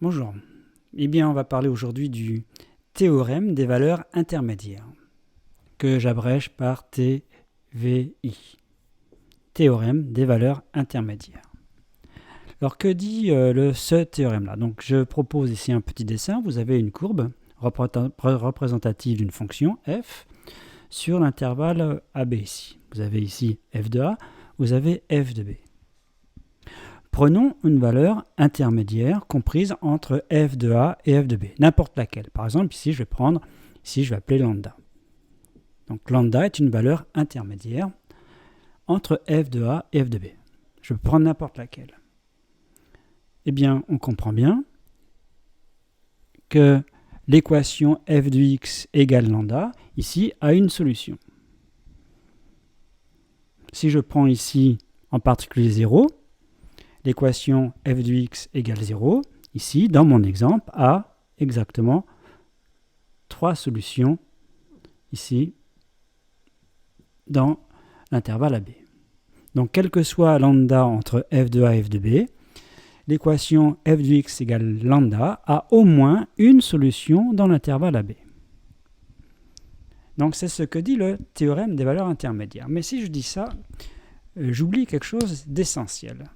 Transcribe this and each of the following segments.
Bonjour. Eh bien, on va parler aujourd'hui du théorème des valeurs intermédiaires, que j'abrège par TVI. Théorème des valeurs intermédiaires. Alors, que dit ce théorème-là? Donc, je propose ici un petit dessin. Vous avez une courbe représentative d'une fonction f sur l'intervalle AB ici. Vous avez ici f de A, vous avez f de B. Prenons une valeur intermédiaire comprise entre f de A et f de B, n'importe laquelle. Par exemple, ici, je vais appeler lambda. Donc, lambda est une valeur intermédiaire entre f de A et f de B. Je peux prendre n'importe laquelle. Eh bien, on comprend bien que l'équation f de x égale lambda, ici, a une solution. Si je prends ici, en particulier 0, l'équation f de x égale 0, ici, dans mon exemple, a exactement 3 solutions, ici, dans l'intervalle AB. Donc, quel que soit lambda entre f de A et f de B, l'équation f de x égale lambda a au moins une solution dans l'intervalle AB. Donc, c'est ce que dit le théorème des valeurs intermédiaires. Mais si je dis ça, j'oublie quelque chose d'essentiel.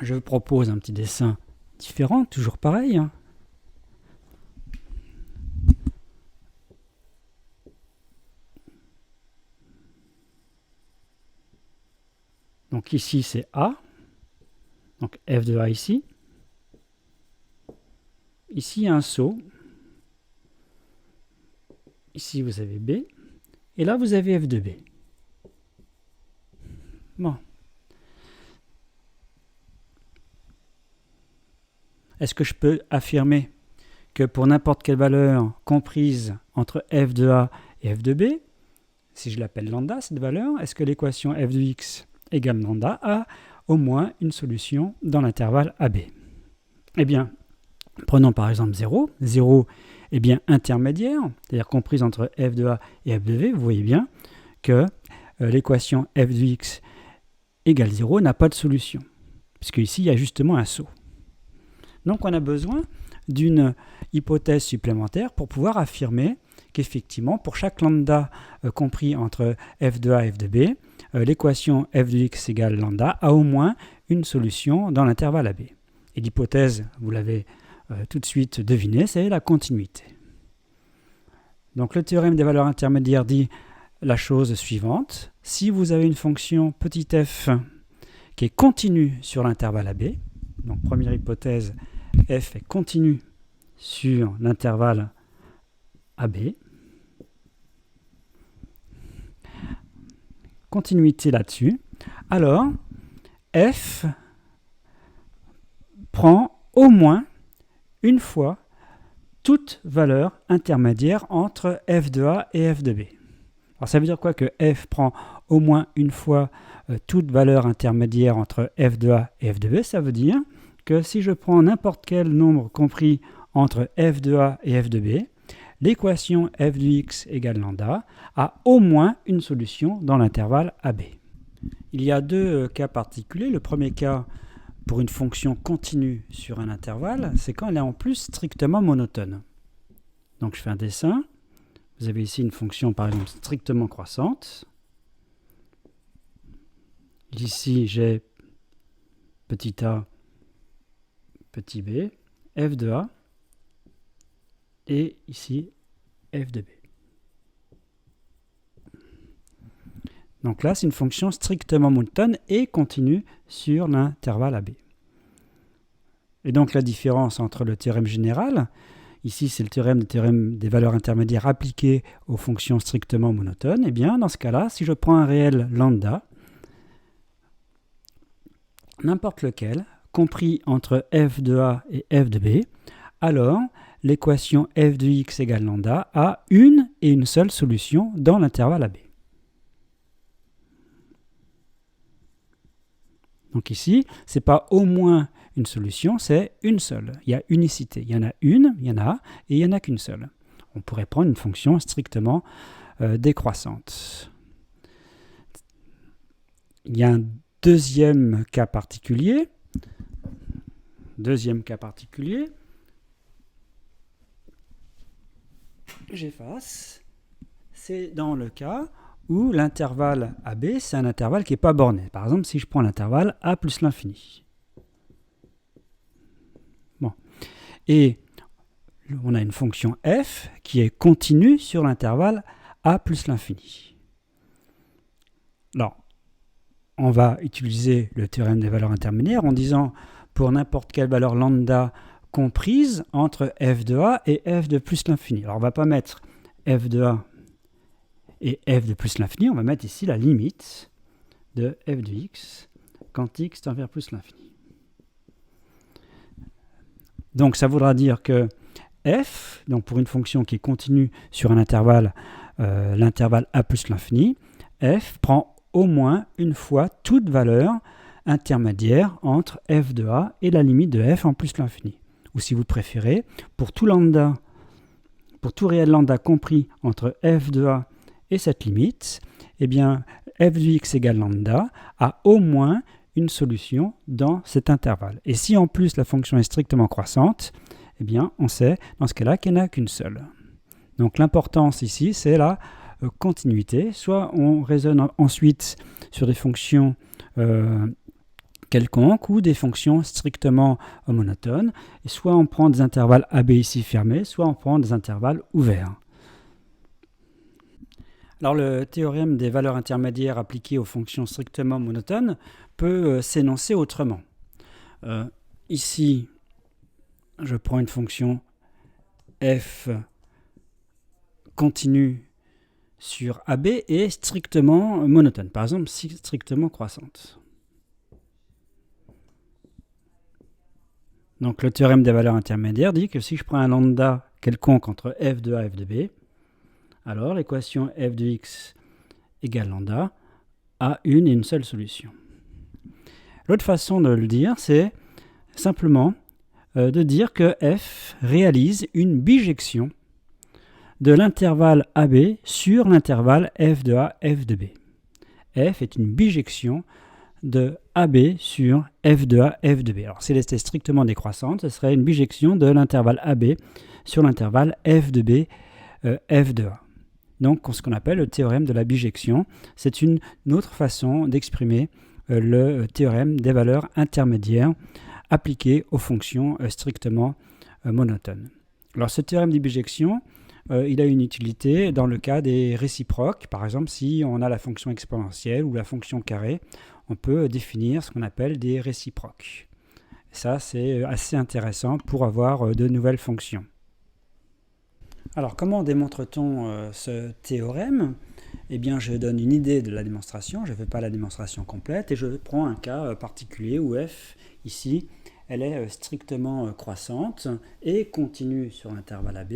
Je vous propose un petit dessin différent, toujours pareil. Donc ici c'est A, donc f de A ici. Ici il y a un saut. Ici vous avez B. Et là vous avez f de B. Bon. Est-ce que je peux affirmer que pour n'importe quelle valeur comprise entre f de A et f de B, si je l'appelle lambda, cette valeur, est-ce que l'équation f de x égale lambda a au moins une solution dans l'intervalle AB? Eh bien, prenons par exemple 0. 0 est bien intermédiaire, c'est-à-dire comprise entre f de A et f de B. Vous voyez bien que l'équation f de x égale 0 n'a pas de solution, puisque ici il y a justement un saut. Donc on a besoin d'une hypothèse supplémentaire pour pouvoir affirmer qu'effectivement, pour chaque lambda compris entre f de A et f de B, l'équation f de x égale lambda a au moins une solution dans l'intervalle AB. Et l'hypothèse, vous l'avez tout de suite deviné, c'est la continuité. Donc le théorème des valeurs intermédiaires dit la chose suivante. Si vous avez une fonction petit f qui est continue sur l'intervalle AB, donc première hypothèse, f est continue sur l'intervalle AB. Continuité là-dessus. Alors, f prend au moins une fois toute valeur intermédiaire entre f de A et f de B. Alors ça veut dire quoi que f prend au moins une fois toute valeur intermédiaire entre f de A et f de B? Ça veut dire que si je prends n'importe quel nombre compris entre f de A et f de B, l'équation f de x égale lambda a au moins une solution dans l'intervalle AB. Il y a deux cas particuliers. Le premier cas, pour une fonction continue sur un intervalle, c'est quand elle est en plus strictement monotone. Donc je fais un dessin. Vous avez ici une fonction par exemple strictement croissante. Ici j'ai petit a, petit b, f de a, et ici f de b. Donc là, c'est une fonction strictement monotone et continue sur l'intervalle AB. Et donc la différence entre le théorème général, ici c'est le théorème des valeurs intermédiaires appliquées aux fonctions strictement monotones, et bien dans ce cas-là, si je prends un réel lambda, n'importe lequel, compris entre f de A et f de B, alors l'équation f de x égale lambda a une et une seule solution dans l'intervalle AB. Donc ici, ce n'est pas au moins une solution, c'est une seule. Il y a unicité. Il y en a une, il y en a, et il n'y en a qu'une seule. On pourrait prendre une fonction strictement décroissante. Il y a un deuxième cas particulier. deuxième cas particulier, j'efface, c'est dans le cas où l'intervalle AB, c'est un intervalle qui n'est pas borné. Par exemple, si je prends l'intervalle A plus l'infini. Bon. Et on a une fonction f qui est continue sur l'intervalle A plus l'infini. Alors, on va utiliser le théorème des valeurs intermédiaires en disant pour n'importe quelle valeur lambda comprise entre f de a et f de plus l'infini. Alors, on ne va pas mettre f de a et f de plus l'infini, on va mettre ici la limite de f de x quand x tend vers plus l'infini. Donc ça voudra dire que f, donc pour une fonction qui est continue sur un intervalle, l'intervalle a plus l'infini, f prend au moins une fois toute valeur intermédiaire entre f de a et la limite de f en plus l'infini. Ou si vous préférez, pour tout lambda, pour tout réel lambda compris entre f de a et cette limite, eh bien, f de x égale lambda a au moins une solution dans cet intervalle. Et si en plus la fonction est strictement croissante, eh bien, on sait dans ce cas-là qu'il n'y en a qu'une seule. Donc l'importance ici, c'est la continuité. Soit on raisonne ensuite sur des fonctions quelconques ou des fonctions strictement monotones, et soit on prend des intervalles AB ici fermés, soit on prend des intervalles ouverts. Alors le théorème des valeurs intermédiaires appliquées aux fonctions strictement monotones peut s'énoncer autrement. Ici, je prends une fonction f continue sur AB et strictement monotone, par exemple strictement croissante. Donc le théorème des valeurs intermédiaires dit que si je prends un lambda quelconque entre f de a et f de b, alors l'équation f de x égale lambda a une et une seule solution. L'autre façon de le dire, c'est simplement de dire que f réalise une bijection de l'intervalle AB sur l'intervalle f de a, f de b. F est une bijection de AB sur f de a, f de b. Alors si elle était strictement décroissante, ce serait une bijection de l'intervalle AB sur l'intervalle f de b, f de a. Donc ce qu'on appelle le théorème de la bijection, c'est une autre façon d'exprimer le théorème des valeurs intermédiaires appliquées aux fonctions strictement monotones. Alors ce théorème de bijection, il a une utilité dans le cas des réciproques. Par exemple, si on a la fonction exponentielle ou la fonction carrée, on peut définir ce qu'on appelle des réciproques. Ça, c'est assez intéressant pour avoir de nouvelles fonctions. Alors, comment démontre-t-on ce théorème ? Eh bien, je donne une idée de la démonstration, je ne fais pas la démonstration complète, et je prends un cas particulier où f, ici, elle est strictement croissante et continue sur l'intervalle AB,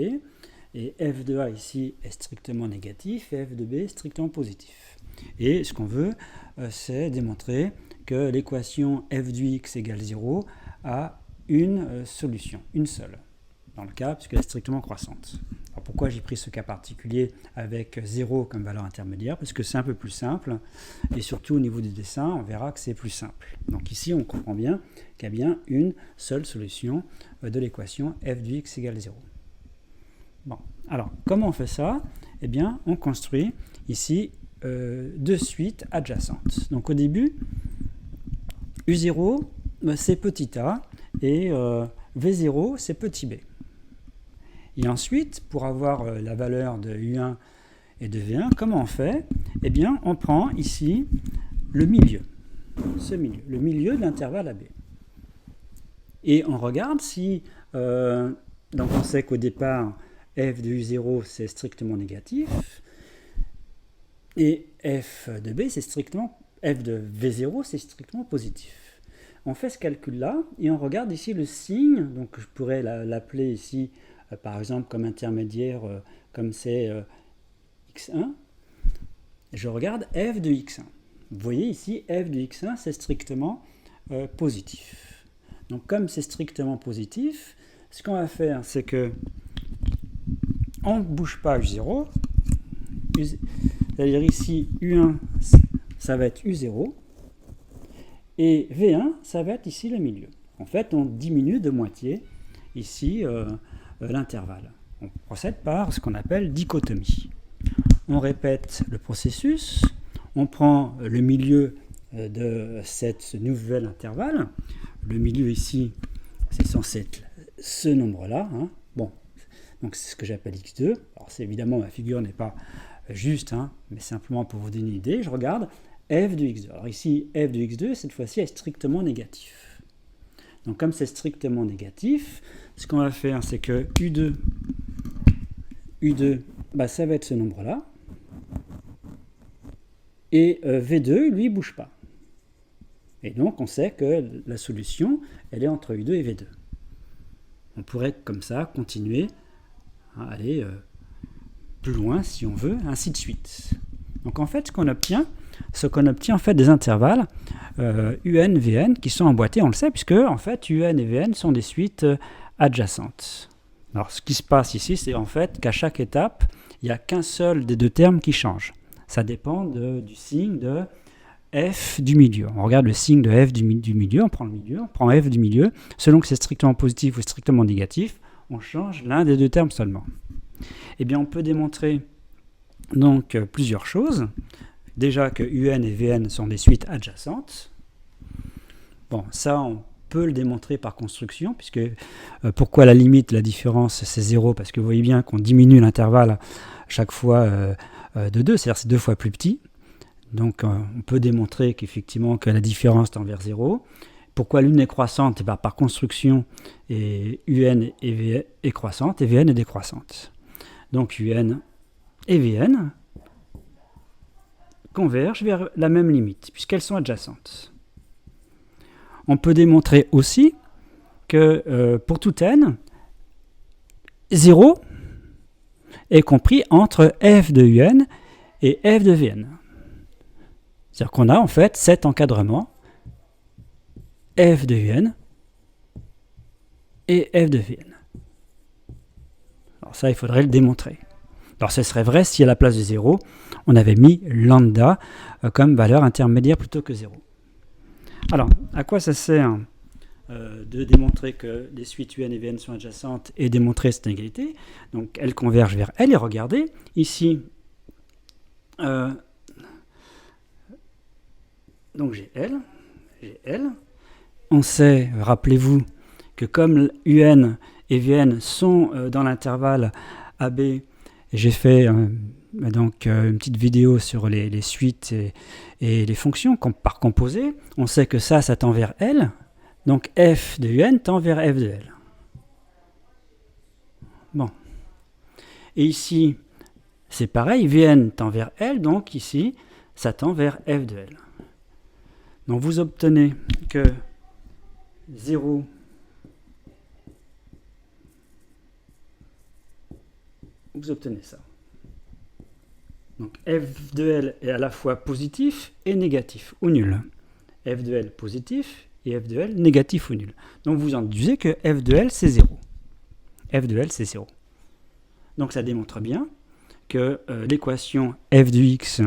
et f de a ici est strictement négatif, et f de b est strictement positif. Et ce qu'on veut, c'est démontrer que l'équation f de x égale 0 a une solution, une seule, dans le cas puisqu'elle est strictement croissante. Alors pourquoi j'ai pris ce cas particulier avec 0 comme valeur intermédiaire? Parce que c'est un peu plus simple, et surtout au niveau du dessin, on verra que c'est plus simple. Donc ici, on comprend bien qu'il y a bien une seule solution de l'équation f de x égale 0. Bon, alors comment on fait ça? Eh bien, on construit ici deux suites adjacentes. Donc au début, U0, c'est petit a, et V0, c'est petit b. Et ensuite, pour avoir la valeur de U1 et de V1, comment on fait? Eh bien, on prend ici le milieu, ce milieu, le milieu de l'intervalle AB. Et on regarde si, donc on sait qu'au départ, f de U0, c'est strictement négatif, et f de B, c'est strictement, f de V0, c'est strictement positif. On fait ce calcul-là, et on regarde ici le signe, donc je pourrais l'appeler ici, par exemple, comme intermédiaire, comme c'est x1, je regarde f de x1. Vous voyez ici, f de x1, c'est strictement positif. Donc, comme c'est strictement positif, ce qu'on va faire, c'est que on ne bouge pas U0, c'est-à-dire ici, U1, ça va être U0, et V1, ça va être ici le milieu. En fait, on diminue de moitié ici l'intervalle. On procède par ce qu'on appelle dichotomie. On répète le processus, on prend le milieu de ce nouvel intervalle. Le milieu ici, c'est censé être ce nombre-là. Hein. Bon, donc c'est ce que j'appelle x2. Alors c'est évidemment, ma figure n'est pas juste, hein, mais simplement pour vous donner une idée, je regarde f de x2. Alors ici, f de x2, cette fois-ci, est strictement négatif. Donc comme c'est strictement négatif, ce qu'on va faire, c'est que U2, ça va être ce nombre-là. Et V2, lui, ne bouge pas. Et donc, on sait que la solution, elle est entre U2 et V2. On pourrait, comme ça, continuer à aller plus loin, si on veut, ainsi de suite. Donc, en fait, ce qu'on obtient en fait des intervalles UN, Vn qui sont emboîtés, on le sait, puisque, en fait, UN et Vn sont des suites adjacentes. Alors, ce qui se passe ici, c'est en fait qu'à chaque étape, il n'y a qu'un seul des deux termes qui change. Ça dépend du signe de f du milieu. On regarde le signe de f du milieu, on prend le milieu, on prend f du milieu. Selon que c'est strictement positif ou strictement négatif, on change l'un des deux termes seulement. Eh bien, on peut démontrer donc plusieurs choses. Déjà que UN et Vn sont des suites adjacentes. Bon, ça, on peut le démontrer par construction, puisque pourquoi la limite, la différence, c'est 0? Parce que vous voyez bien qu'on diminue l'intervalle chaque fois de 2, c'est-à-dire c'est 2 fois plus petit. Donc on peut démontrer qu'effectivement que la différence tend vers 0. Pourquoi l'une est croissante? Par construction, et UN et Vn est croissante et Vn est décroissante. Donc UN et Vn convergent vers la même limite, puisqu'elles sont adjacentes. On peut démontrer aussi que pour tout n, 0 est compris entre f de un et f de vn. C'est-à-dire qu'on a en fait cet encadrement f de un et f de vn. Alors ça, il faudrait le démontrer. Alors ce serait vrai si à la place de 0, on avait mis lambda comme valeur intermédiaire plutôt que 0. Alors, à quoi ça sert de démontrer que les suites UN et VN sont adjacentes et démontrer cette inégalité? Donc, elles convergent vers L. Et regardez, ici, donc j'ai L. On sait, rappelez-vous, que comme UN et VN sont dans l'intervalle AB, j'ai fait donc une petite vidéo sur les suites et les fonctions par composé. On sait que ça tend vers L. Donc f de un tend vers f de L. Bon. Et ici, c'est pareil, Vn tend vers L, donc ici, ça tend vers f de L. Donc vous obtenez que 0 vous obtenez ça. Donc f de L est à la fois positif et négatif, ou nul. F de L positif et f de L négatif ou nul. Donc vous en déduisez que f de L c'est 0. F de L c'est 0. Donc ça démontre bien que l'équation f de x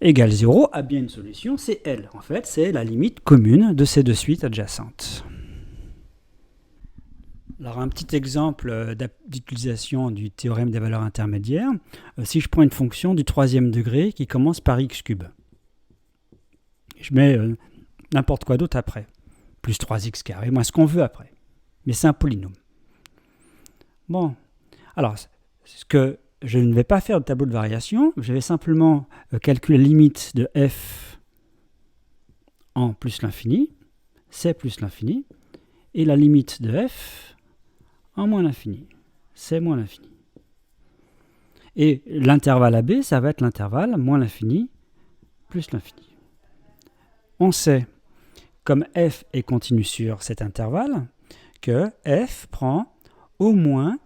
égale 0 a bien une solution, c'est L. En fait, c'est la limite commune de ces deux suites adjacentes. Alors un petit exemple d'utilisation du théorème des valeurs intermédiaires. Si je prends une fonction du troisième degré qui commence par x cube, je mets n'importe quoi d'autre après, plus 3x carré, moins ce qu'on veut après, mais c'est un polynôme. Bon, alors ce que je ne vais pas faire de tableau de variation, je vais simplement calculer la limite de f en plus l'infini, c plus l'infini, et la limite de f en moins l'infini, c'est moins l'infini. Et l'intervalle AB, ça va être l'intervalle moins l'infini plus l'infini. On sait, comme f est continu sur cet intervalle, que f prend au moins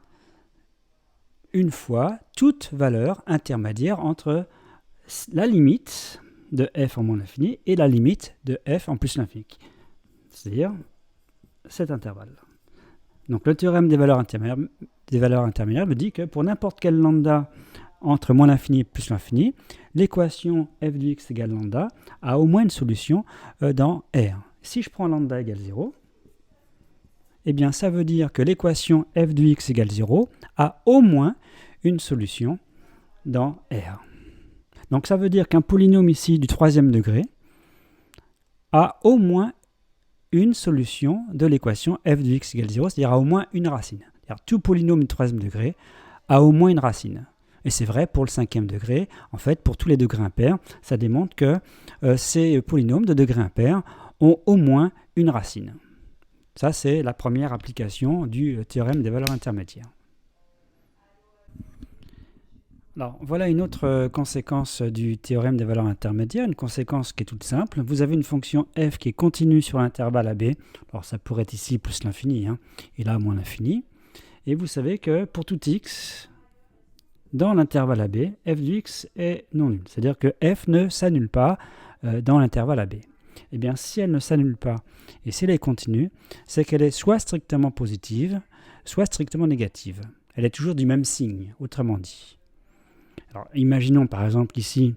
une fois toute valeur intermédiaire entre la limite de f en moins l'infini et la limite de f en plus l'infini, c'est-à-dire cet intervalle. Donc le théorème des valeurs intermédiaires me dit que pour n'importe quel lambda entre moins l'infini et plus l'infini, l'équation f de x égale lambda a au moins une solution dans R. Si je prends lambda égale 0, eh bien ça veut dire que l'équation f de x égale 0 a au moins une solution dans R. Donc ça veut dire qu'un polynôme ici du troisième degré a au moins une solution de l'équation f de x égale 0, c'est-à-dire a au moins une racine. C'est-à-dire tout polynôme du troisième degré a au moins une racine. Et c'est vrai pour le cinquième degré, en fait pour tous les degrés impairs, ça démontre que ces polynômes de degré impair ont au moins une racine. Ça c'est la première application du théorème des valeurs intermédiaires. Alors, voilà une autre conséquence du théorème des valeurs intermédiaires, une conséquence qui est toute simple. Vous avez une fonction f qui est continue sur l'intervalle AB. Alors, ça pourrait être ici plus l'infini, et là moins l'infini. Et vous savez que pour tout x, dans l'intervalle AB, f de x est non nul. C'est-à-dire que f ne s'annule pas dans l'intervalle AB. Eh bien, si elle ne s'annule pas et si elle est continue, c'est qu'elle est soit strictement positive, soit strictement négative. Elle est toujours du même signe, autrement dit. Alors, imaginons par exemple ici,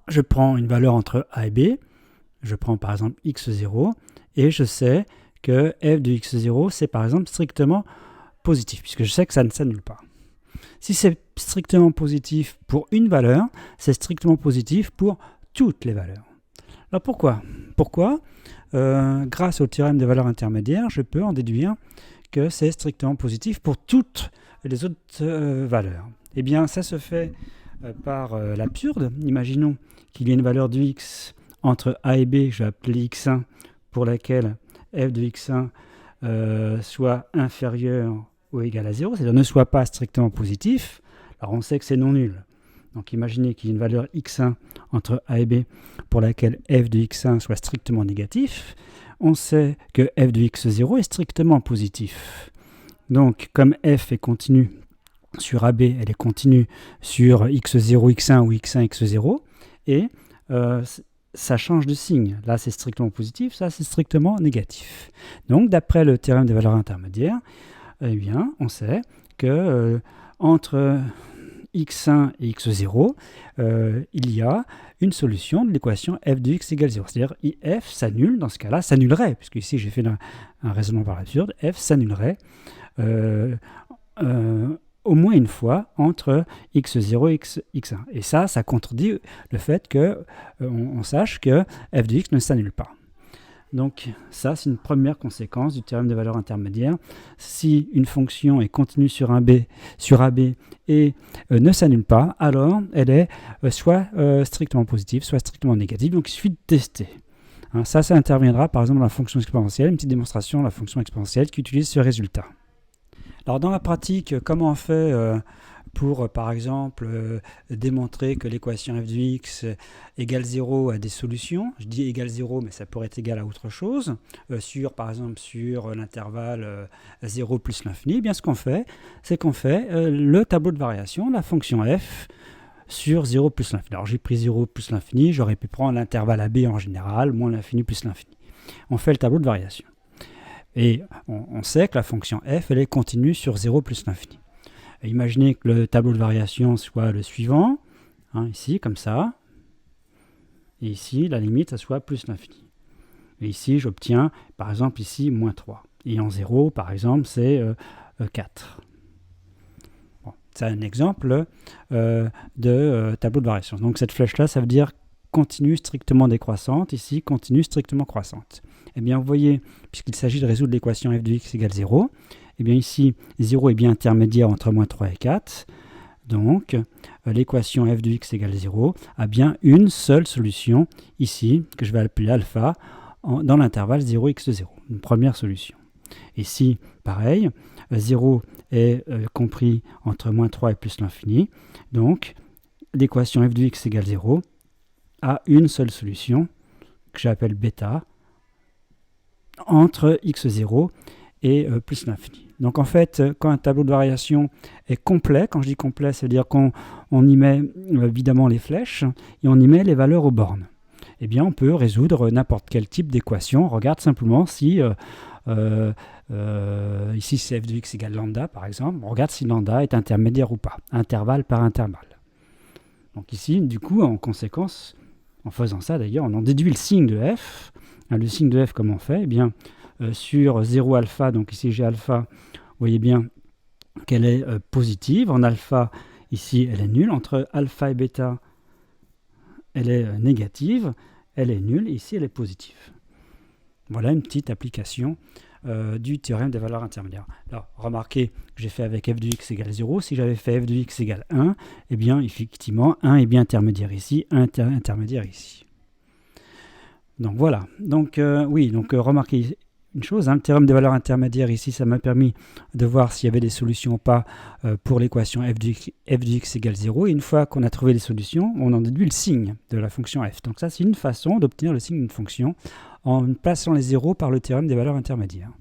je prends une valeur entre a et b, je prends par exemple x0, et je sais que f de x0, c'est par exemple strictement positif, puisque je sais que ça ne s'annule pas. Si c'est strictement positif pour une valeur, c'est strictement positif pour toutes les valeurs. Alors pourquoi ? Grâce au théorème des valeurs intermédiaires, je peux en déduire que c'est strictement positif pour toutes les autres valeurs. Eh bien, ça se fait par l'absurde. Imaginons qu'il y ait une valeur de x entre a et b, je vais appeler x1, pour laquelle f de x1 soit inférieur ou égal à 0, c'est-à-dire ne soit pas strictement positif. Alors, on sait que c'est non nul. Donc, imaginez qu'il y ait une valeur x1 entre a et b pour laquelle f de x1 soit strictement négatif. On sait que f de x0 est strictement positif. Donc, comme f est continu sur AB, elle est continue sur x0, x1 ou x1, x0, et ça change de signe. Là, c'est strictement positif, ça, c'est strictement négatif. Donc, d'après le théorème des valeurs intermédiaires, eh bien, on sait que entre x1 et x0, il y a une solution de l'équation f de x égale 0. C'est-à-dire f s'annule, dans ce cas-là, s'annulerait, puisque ici j'ai fait un raisonnement par l'absurde, f s'annulerait au moins une fois entre x0 et x1. Et ça contredit le fait qu'on sache que f de x ne s'annule pas. Donc ça, c'est une première conséquence du théorème des valeurs intermédiaires. Si une fonction est continue sur AB et ne s'annule pas, alors elle est soit strictement positive, soit strictement négative. Donc il suffit de tester. Ça interviendra par exemple dans la fonction exponentielle, une petite démonstration de la fonction exponentielle qui utilise ce résultat. Alors dans la pratique, comment on fait pour, par exemple, démontrer que l'équation f de x égale 0 a des solutions? Je dis égale 0, mais ça pourrait être égal à autre chose. Par exemple, sur l'intervalle 0 plus l'infini, eh bien ce qu'on fait, c'est qu'on fait le tableau de variation de la fonction f sur 0 plus l'infini. Alors j'ai pris 0 plus l'infini, j'aurais pu prendre l'intervalle AB en général, moins l'infini plus l'infini. On fait le tableau de variation. Et on sait que la fonction f, elle est continue sur 0 plus l'infini. Imaginez que le tableau de variation soit le suivant, ici, comme ça. Et ici, la limite, ça soit plus l'infini. Et ici, j'obtiens, par exemple, ici, moins 3. Et en 0, par exemple, c'est 4. Bon, c'est un exemple de tableau de variation. Donc cette flèche-là, ça veut dire continue strictement décroissante, ici, continue strictement croissante. Eh bien, vous voyez, puisqu'il s'agit de résoudre l'équation f de x égale 0, eh bien ici, 0 est bien intermédiaire entre moins 3 et 4. Donc, l'équation f de x égale 0 a bien une seule solution, ici, que je vais appeler alpha, dans l'intervalle 0x de 0. Une première solution. Ici, pareil, 0 est compris entre moins 3 et plus l'infini. Donc, l'équation f de x égale 0 a une seule solution, que j'appelle bêta, entre x0 et plus l'infini. Donc en fait, quand un tableau de variation est complet, quand je dis complet, ça veut dire qu'on y met évidemment les flèches et on y met les valeurs aux bornes. Eh bien, on peut résoudre n'importe quel type d'équation. On regarde simplement si, ici c'est f de x égale lambda par exemple, on regarde si lambda est intermédiaire ou pas, intervalle par intervalle. Donc ici, du coup, en conséquence, en faisant ça d'ailleurs, on en déduit le signe de f. Le signe de f, comment on fait ? Eh bien, sur 0 alpha, donc ici j'ai alpha, vous voyez bien qu'elle est positive. En alpha, ici, elle est nulle. Entre alpha et bêta, elle est négative. Elle est nulle. Ici, elle est positive. Voilà une petite application du théorème des valeurs intermédiaires. Alors, remarquez que j'ai fait avec f de x égale 0. Si j'avais fait f de x égale 1, eh bien, effectivement, 1 est bien intermédiaire ici, 1 est intermédiaire ici. Donc, voilà. Donc, remarquez une chose, le théorème des valeurs intermédiaires ici, ça m'a permis de voir s'il y avait des solutions ou pas pour l'équation f de x égale 0. Et une fois qu'on a trouvé les solutions, on en déduit le signe de la fonction f. Donc ça, c'est une façon d'obtenir le signe d'une fonction en plaçant les zéros par le théorème des valeurs intermédiaires.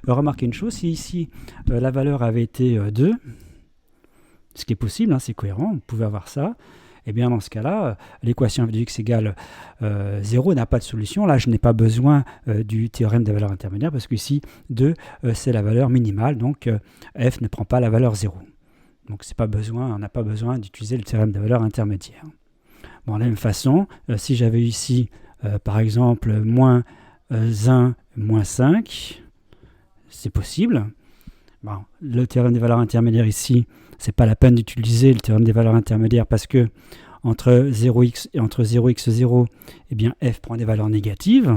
Remarquez une chose, si ici la valeur avait été 2, ce qui est possible, c'est cohérent, vous pouvez avoir ça, et bien dans ce cas-là, l'équation f de x égale 0 n'a pas de solution. Là, je n'ai pas besoin du théorème des valeurs intermédiaires parce qu'ici, 2, c'est la valeur minimale, donc f ne prend pas la valeur 0. Donc on n'a pas besoin d'utiliser le théorème des valeurs intermédiaires. Bon, de la même façon, si j'avais ici, par exemple, moins 1, moins 5, c'est possible. Bon, le théorème des valeurs intermédiaires ici, c'est pas la peine d'utiliser le théorème des valeurs intermédiaires parce que entre 0x et entre 0x0, eh bien f prend des valeurs négatives.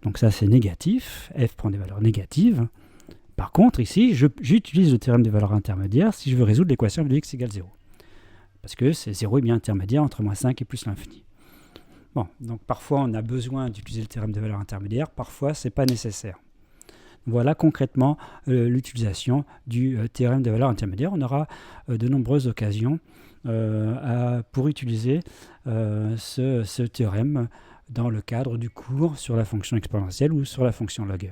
Donc ça c'est négatif, f prend des valeurs négatives. Par contre ici, j'utilise le théorème des valeurs intermédiaires si je veux résoudre l'équation f de x égale 0. Parce que 0 est bien intermédiaire entre moins 5 et plus l'infini. Bon, donc parfois on a besoin d'utiliser le théorème des valeurs intermédiaires, parfois c'est pas nécessaire. Voilà concrètement l'utilisation du théorème des valeurs intermédiaires. On aura de nombreuses occasions pour utiliser ce théorème dans le cadre du cours sur la fonction exponentielle ou sur la fonction log.